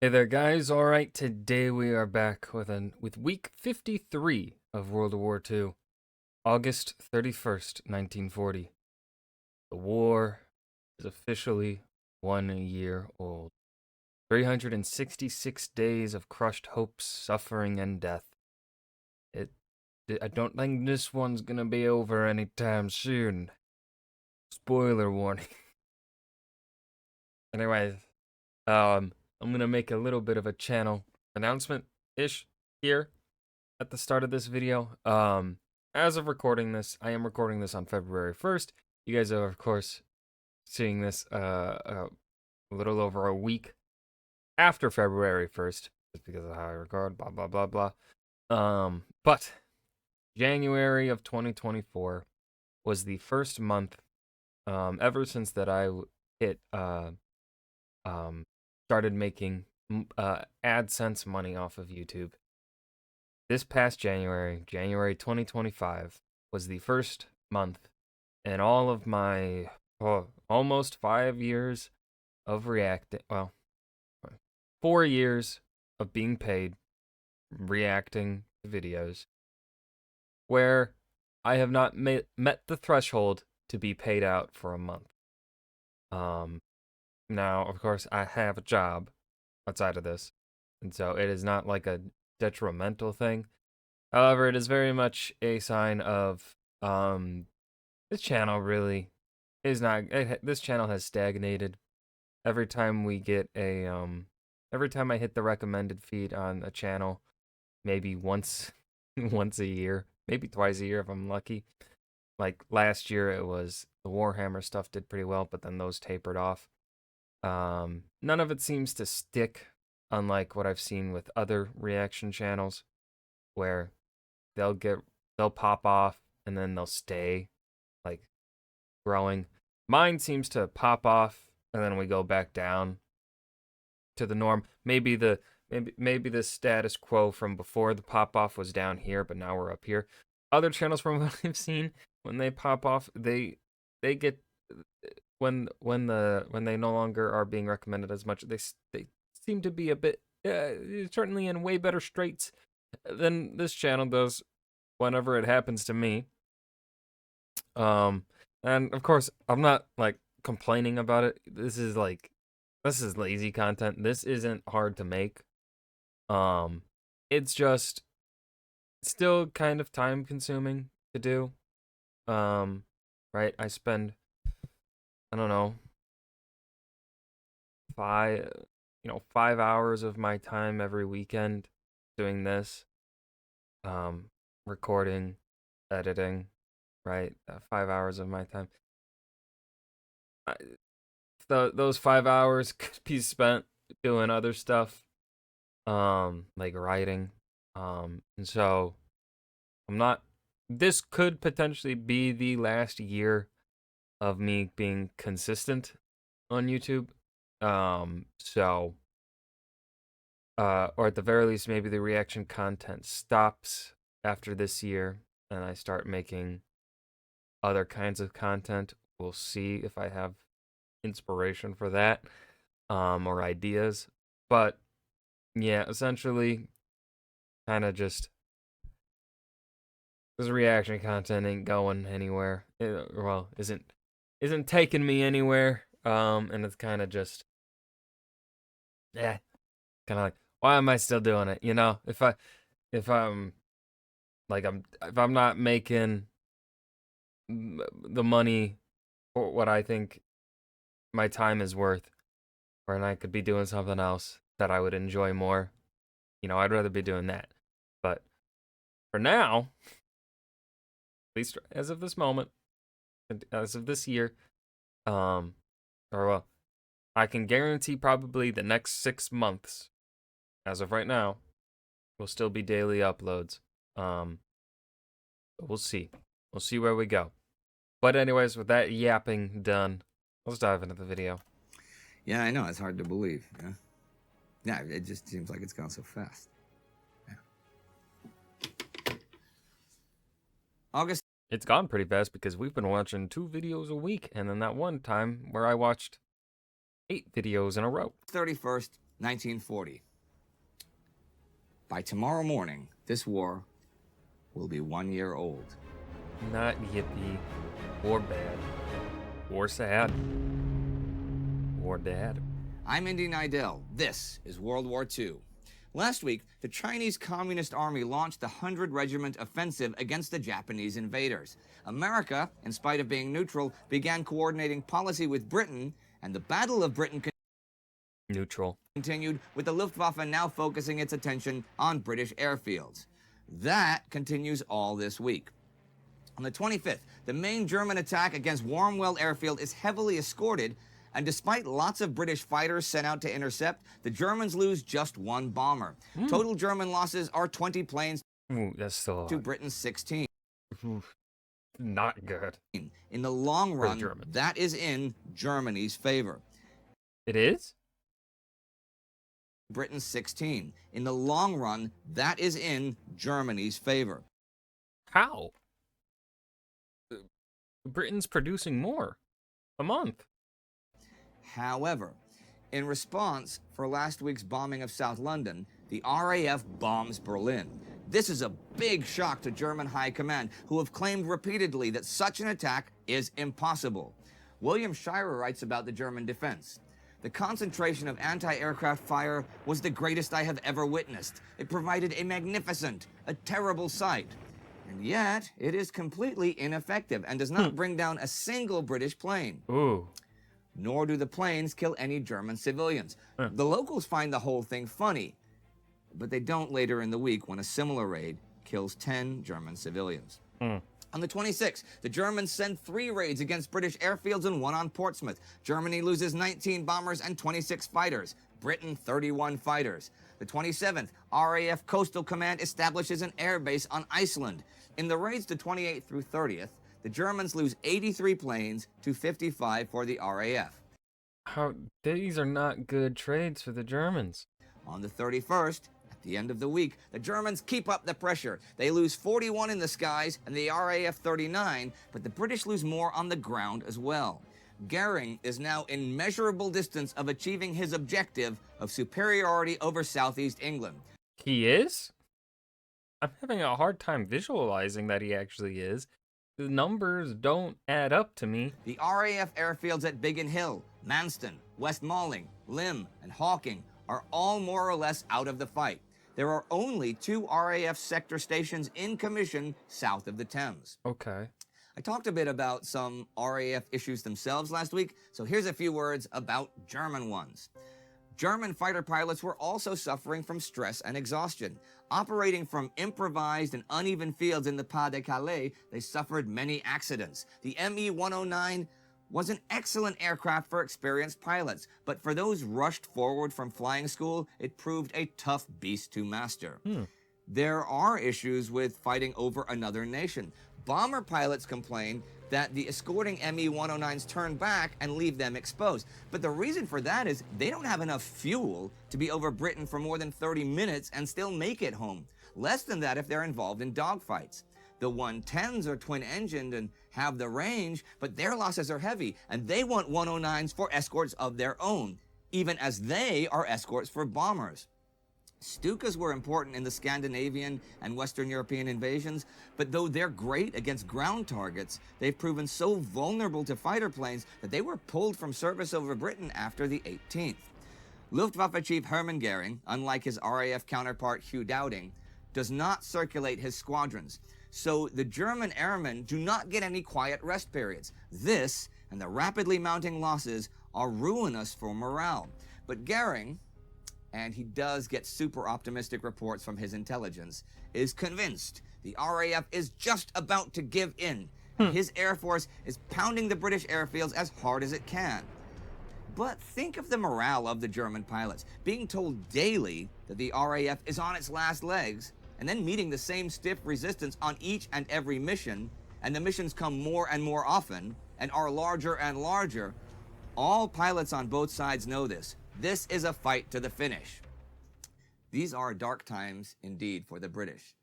Hey there, guys. All right, today we are back with week 53 of World War II, August 31st, 1940. The war is officially 1 year old. 366 days of crushed hopes, suffering, and death. It, I don't think this one's gonna be over anytime soon. Spoiler warning. Anyway, I'm gonna make a little bit of a channel announcement-ish here at the start of this video. As of recording this, I am recording this on February 1st. You guys are, of course, seeing this a little over a week after February 1st, just because of how I record, blah, blah, blah, blah. But January of 2024 was the first month, ever since that I hit, started making AdSense money off of YouTube. This past January 2025, was the first month in all of my almost 5 years of reacting. Well, 4 years of being paid reacting to videos where I have not met the threshold to be paid out for a month. Now, of course, I have a job outside of this, and so it is not like a detrimental thing. However, it is very much a sign of this channel really is not. This channel has stagnated. Every time we get a every time I hit the recommended feed on a channel, maybe once once a year, maybe twice a year if I'm lucky. Like last year, it was the Warhammer stuff did pretty well, but then those tapered off. None of it seems to stick, unlike what I've seen with other reaction channels, where they'll pop off and then they'll stay like growing. Mine seems to pop off and then we go back down to the norm. Maybe the status quo from before the pop off was down here, but now we're up here. Other channels from what I've seen, when they pop off, they get when they no longer are being recommended as much, they seem to be a bit certainly in way better straits than this channel does whenever it happens to me. And of course, I'm not like complaining about it. This is lazy content. This isn't hard to make. It's just still kind of time consuming to do. Right? I spend, I don't know, 5 hours of my time every weekend doing this. Recording, editing, right? 5 hours of my time. Those 5 hours could be spent doing other stuff, like writing. And so this could potentially be the last year of me being consistent on YouTube. Or at the very least, maybe the reaction content stops after this year and I start making other kinds of content. We'll see if I have inspiration for that, or ideas. But yeah, essentially, kind of just this reaction content ain't going anywhere. Isn't taking me anywhere. And it's kind of just, kind of like, why am I still doing it? You know, if I'm not making the money for what I think my time is worth, or I could be doing something else that I would enjoy more, I'd rather be doing that. But for now, at least as of this moment, as of this year, I can guarantee probably the next 6 months, as of right now, will still be daily uploads. We'll see. We'll see where we go. But anyways, with that yapping done, let's dive into the video. Yeah, I know. It's hard to believe. Yeah, yeah. It just seems like it's gone so fast. Yeah. August. It's gone pretty fast because we've been watching 2 videos a week, and then that one time where I watched 8 videos in a row. 31st, 1940. By tomorrow morning, this war will be 1 year old. Not yippee, or bad, or sad, or dad. I'm Indy Nidell. This is World War II. Last week, the Chinese Communist Army launched the 100-regiment offensive against the Japanese invaders. America, in spite of being neutral, began coordinating policy with Britain, and the Battle of Britain Neutral. continued, with the Luftwaffe now focusing its attention on British airfields. That continues all this week. On the 25th, the main German attack against Warmwell Airfield is heavily escorted, and despite lots of British fighters sent out to intercept, the Germans lose just one bomber. Total German losses are 20 planes Ooh, that's still a lot. to Britain's 16. Not good. In the long the run, Germans. that is in Germany's favor. It is? Britain's 16. In the long run, that is in Germany's favor. How? Britain's producing more a month. However, in response for last week's bombing of South London, the RAF bombs Berlin. This is a big shock to German high command, who have claimed repeatedly that such an attack is impossible. William Shirer writes about the German defense. The concentration of anti-aircraft fire was the greatest I have ever witnessed. It provided a magnificent, a terrible sight. And yet, it is completely ineffective and does not bring down a single British plane. Ooh. Nor do the planes kill any German civilians. The locals find the whole thing funny, but they don't later in the week when a similar raid kills 10 German civilians. On the 26th, the Germans send 3 raids against British airfields and 1 on Portsmouth. Germany loses 19 bombers and 26 fighters. Britain, 31 fighters. The 27th, RAF Coastal Command establishes an air base on Iceland. In the raids to 28th through 30th, the Germans lose 83 planes to 55 for the RAF. These are not good trades for the Germans. On the 31st, at the end of the week, the Germans keep up the pressure. They lose 41 in the skies and the RAF 39, but the British lose more on the ground as well. Goering is now in measurable distance of achieving his objective of superiority over southeast England. He is? I'm having a hard time visualizing that he actually is. The numbers don't add up to me. The RAF airfields at Biggin Hill, Manston, West Malling, Lymm, and Hawking are all more or less out of the fight. There are only 2 RAF sector stations in commission south of the Thames. Okay. I talked a bit about some RAF issues themselves last week, so here's a few words about German ones. German fighter pilots were also suffering from stress and exhaustion. Operating from improvised and uneven fields in the Pas de Calais, they suffered many accidents. The Me-109 was an excellent aircraft for experienced pilots, but for those rushed forward from flying school, it proved a tough beast to master. There are issues with fighting over another nation. Bomber pilots complain that the escorting Me-109s turn back and leave them exposed. But the reason for that is they don't have enough fuel to be over Britain for more than 30 minutes and still make it home. Less than that if they're involved in dogfights. The 110s are twin-engined and have the range, but their losses are heavy, and they want 109s for escorts of their own, even as they are escorts for bombers. Stukas were important in the Scandinavian and Western European invasions, but though they're great against ground targets, they've proven so vulnerable to fighter planes that they were pulled from service over Britain after the 18th. Luftwaffe Chief Hermann Goering, unlike his RAF counterpart Hugh Dowding, does not circulate his squadrons, so the German airmen do not get any quiet rest periods. This, and the rapidly mounting losses, are ruinous for morale. But Goering, and he does get super optimistic reports from his intelligence, is convinced the RAF is just about to give in. His Air Force is pounding the British airfields as hard as it can. But think of the morale of the German pilots, being told daily that the RAF is on its last legs, and then meeting the same stiff resistance on each and every mission, and the missions come more and more often, and are larger and larger. All pilots on both sides know this. This is a fight to the finish. These are dark times indeed for the British.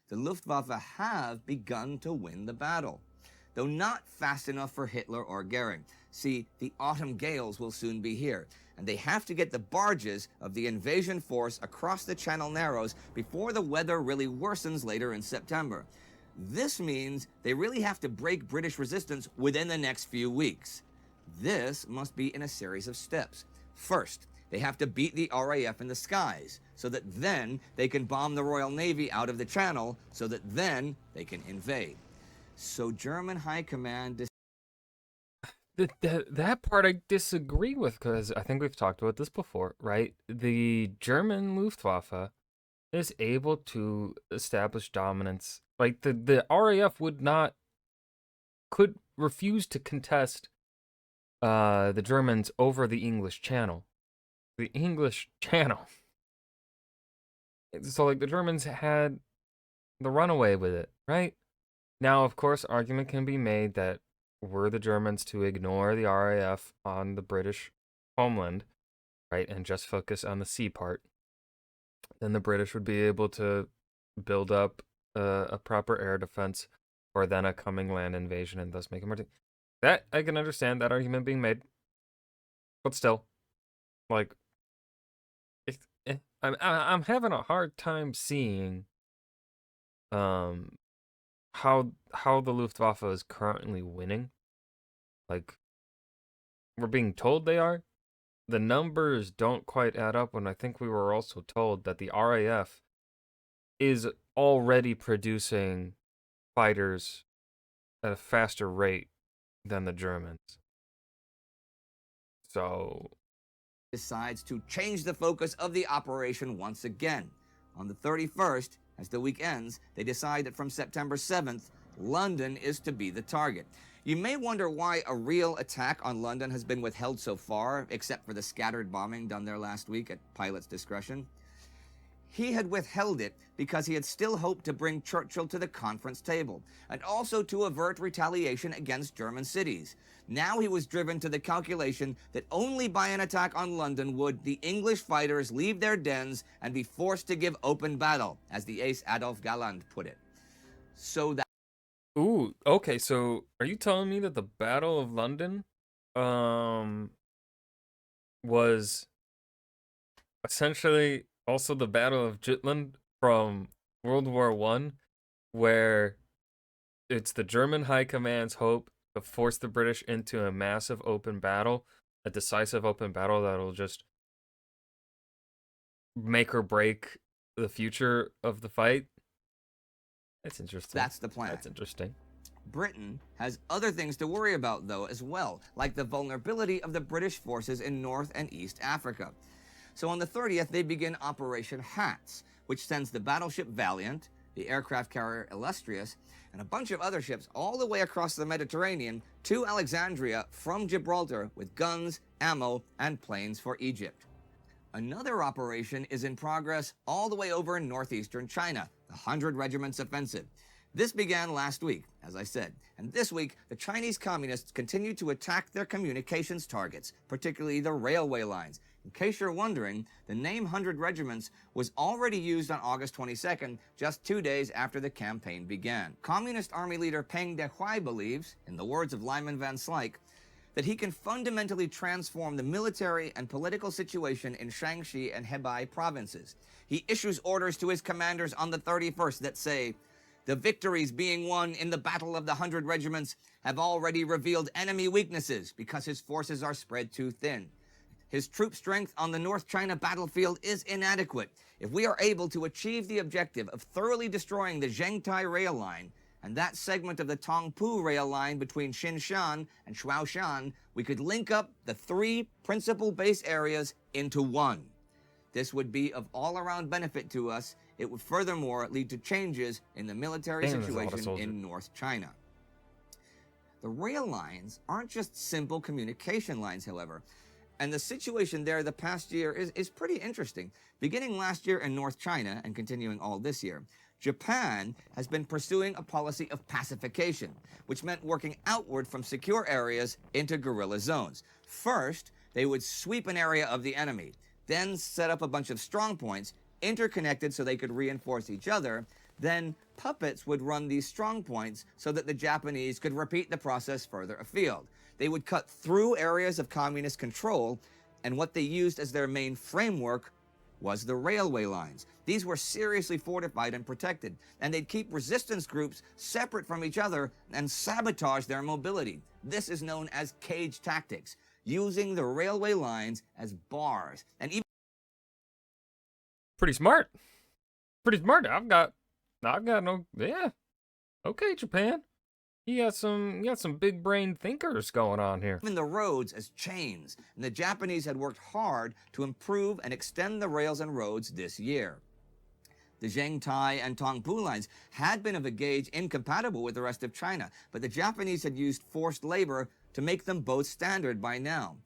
The Luftwaffe have begun to win the battle, though not fast enough for Hitler or Goering. See, the autumn gales will soon be here, and they have to get the barges of the invasion force across the Channel Narrows before the weather really worsens later in September. This means they really have to break British resistance within the next few weeks. This must be in a series of steps. First, they have to beat the RAF in the skies, so that then they can bomb the Royal Navy out of the Channel, so that then they can invade. So German High Command That part I disagree with because I think we've talked about this before, right? The German Luftwaffe is able to establish dominance. Like the RAF could refuse to contest the Germans over the English Channel. The English Channel. So like the Germans had the runaway with it, right? Now, of course, argument can be made that were the Germans to ignore the RAF on the British homeland, right, and just focus on the sea part, then the British would be able to build up a proper air defense for then a coming land invasion and thus make it more. That I can understand that argument being made, but still, like, I'm having a hard time seeing um how the Luftwaffe is currently winning. Like, we're being told they are. The numbers don't quite add up when I think we were also told that the RAF is already producing fighters at a faster rate than the Germans. So decides to change the focus of the operation once again. On the 31st, as the week ends, they decide that from September 7th, London is to be the target. You may wonder why a real attack on London has been withheld so far, except for the scattered bombing done there last week at pilot's discretion. He had withheld it because he had still hoped to bring Churchill to the conference table, and also to avert retaliation against German cities. Now he was driven to the calculation that only by an attack on London would the English fighters leave their dens and be forced to give open battle, as the ace Adolf Galland put it. So that ooh, okay, so are you telling me that the Battle of London was essentially also the Battle of Jutland from World War One, where it's the German High Command's hope to force the British into a massive open battle, a decisive open battle that'll just make or break the future of the fight? That's interesting. that's the plan. That's interesting. Britain has other things to worry about, though, as well, like the vulnerability of the British forces in North and East Africa. So on the 30th, they begin Operation Hats, which sends the battleship Valiant, the aircraft carrier Illustrious, and a bunch of other ships all the way across the Mediterranean to Alexandria from Gibraltar with guns, ammo, and planes for Egypt. Another operation is in progress all the way over in northeastern China, the 100 Regiments Offensive. This began last week, as I said, and this week the Chinese Communists continue to attack their communications targets, particularly the railway lines. In case you're wondering, the name 100 Regiments was already used on August 22nd, just 2 days after the campaign began. Communist Army leader Peng Dehuai believes, in the words of Lyman Van Slyke, that he can fundamentally transform the military and political situation in Shaanxi and Hebei provinces. He issues orders to his commanders on the 31st that say, "The victories being won in the Battle of the 100 Regiments have already revealed enemy weaknesses because his forces are spread too thin. His troop strength on the North China battlefield is inadequate. If we are able to achieve the objective of thoroughly destroying the Zhengtai rail line and that segment of the Tongpu rail line between Xinshan and Shuaoshan, we could link up the three principal base areas into one. This would be of all-around benefit to us. It would furthermore lead to changes in the military situation in North China." The rail lines aren't just simple communication lines, however. And the situation there the past year is pretty interesting. Beginning last year in North China and continuing all this year, Japan has been pursuing a policy of pacification, which meant working outward from secure areas into guerrilla zones. First, they would sweep an area of the enemy, then set up a bunch of strong points, interconnected so they could reinforce each other. Then puppets would run these strong points so that the Japanese could repeat the process further afield. They would cut through areas of communist control, and what they used as their main framework was the railway lines. These were seriously fortified and protected, and they'd keep resistance groups separate from each other and sabotage their mobility. This is known as cage tactics, using the railway lines as bars. And even Pretty smart. Pretty smart. I've got no, yeah. Okay, Japan. You got some big brain thinkers going on here. the roads as chains, and the Japanese had worked hard to improve and extend the rails and roads this year. The Zhengtai and Tongpu lines had been of a gauge incompatible with the rest of China, but the Japanese had used forced labor to make them both standard by now.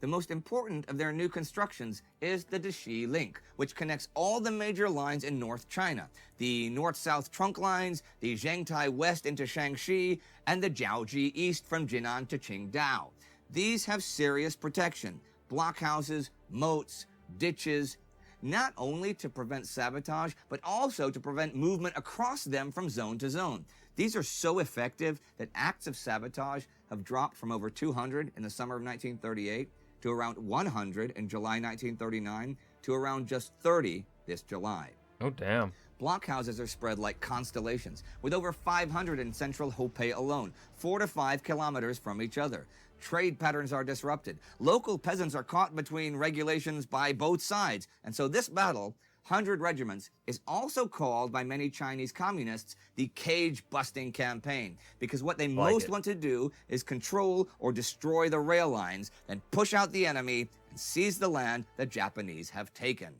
The most important of their new constructions is the Deshi Link, which connects all the major lines in North China: the north-south trunk lines, the Zhengtai west into Shaanxi, and the Jiaoji east from Jinan to Qingdao. These have serious protection: blockhouses, moats, ditches, not only to prevent sabotage, but also to prevent movement across them from zone to zone. These are so effective that acts of sabotage have dropped from over 200 in the summer of 1938 to around 100 in July 1939 to around just 30 this July. Oh, damn. Blockhouses are spread like constellations, with over 500 in central Hopei alone, 4 to 5 kilometers from each other. Trade patterns are disrupted. Local peasants are caught between regulations by both sides. And so this battle, 100 regiments, is also called by many Chinese communists the cage-busting campaign, because what they most want to do is control or destroy the rail lines, then push out the enemy and seize the land the Japanese have taken.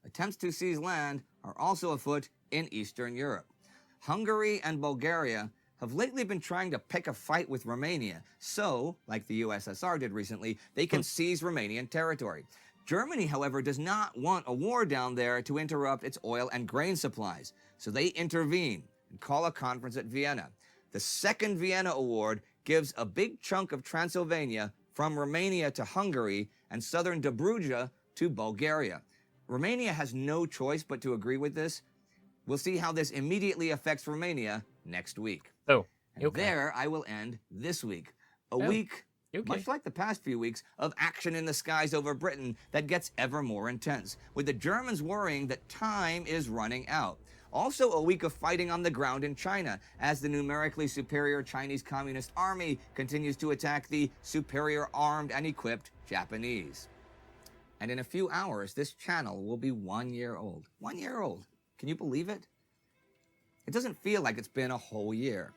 Attempts to seize land are also afoot in Eastern Europe. Hungary and Bulgaria have lately been trying to pick a fight with Romania, so, like the USSR did recently, they can seize Romanian territory. Germany, however, does not want a war down there to interrupt its oil and grain supplies, so they intervene and call a conference at Vienna. The Second Vienna Award gives a big chunk of Transylvania from Romania to Hungary and southern Dobruja to Bulgaria. Romania has no choice but to agree with this. We'll see how this immediately affects Romania next week. Oh, and okay. there I will end this week. A week, much like the past few weeks, of action in the skies over Britain that gets ever more intense, with the Germans worrying that time is running out. Also a week of fighting on the ground in China, as the numerically superior Chinese Communist Army continues to attack the superior armed and equipped Japanese. And in a few hours, this channel will be 1 year old. 1 year old. Can you believe it? It doesn't feel like it's been a whole year.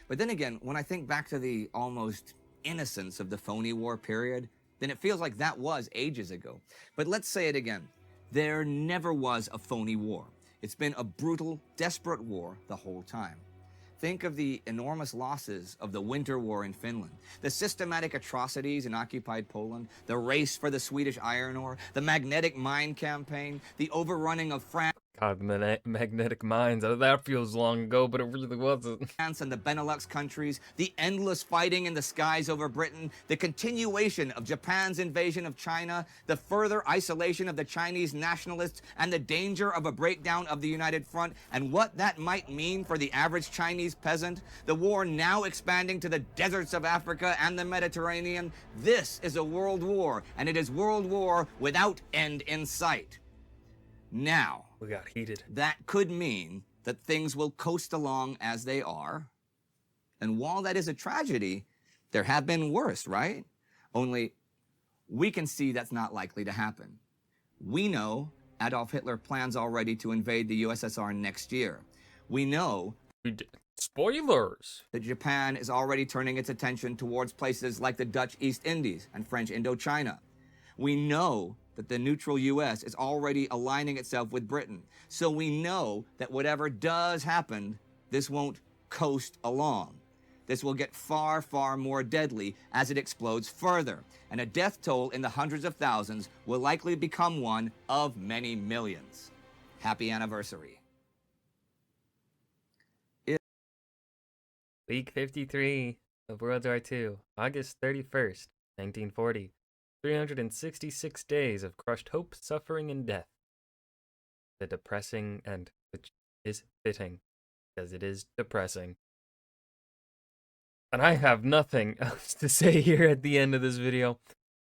But then again, when I think back to the almost innocence of the phony war period, then it feels like that was ages ago. But let's say it again. There never was a phony war. It's been a brutal, desperate war the whole time. Think of the enormous losses of the Winter War in Finland, the systematic atrocities in occupied Poland, the race for the Swedish iron ore, the magnetic mine campaign, the overrunning of France. God, magnetic mines. That feels long ago, but it really wasn't. France and the Benelux countries, the endless fighting in the skies over Britain, the continuation of Japan's invasion of China, the further isolation of the Chinese nationalists, and the danger of a breakdown of the United Front, and what that might mean for the average Chinese peasant, the war now expanding to the deserts of Africa and the Mediterranean. This is a world war, and it is world war without end in sight. Now, We got heated. that could mean that things will coast along as they are. And while that is a tragedy, there have been worse, right? Only we can see that's not likely to happen. We know Adolf Hitler plans already to invade the USSR next year. We know Spoilers! that Japan is already turning its attention towards places like the Dutch East Indies and French Indochina. We know that the neutral U.S. is already aligning itself with Britain. So we know that whatever does happen, this won't coast along. This will get far, far more deadly as it explodes further, and a death toll in the hundreds of thousands will likely become one of many millions. Happy anniversary. Week 53 of World War II, August 31st, 1940. 366 days of crushed hope, suffering, and death. The depressing end, which is fitting, because it is depressing. And I have nothing else to say here at the end of this video.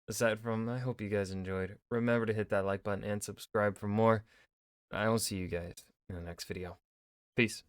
Aside from, I hope you guys enjoyed. Remember to hit that like button and subscribe for more. I will see you guys in the next video. Peace.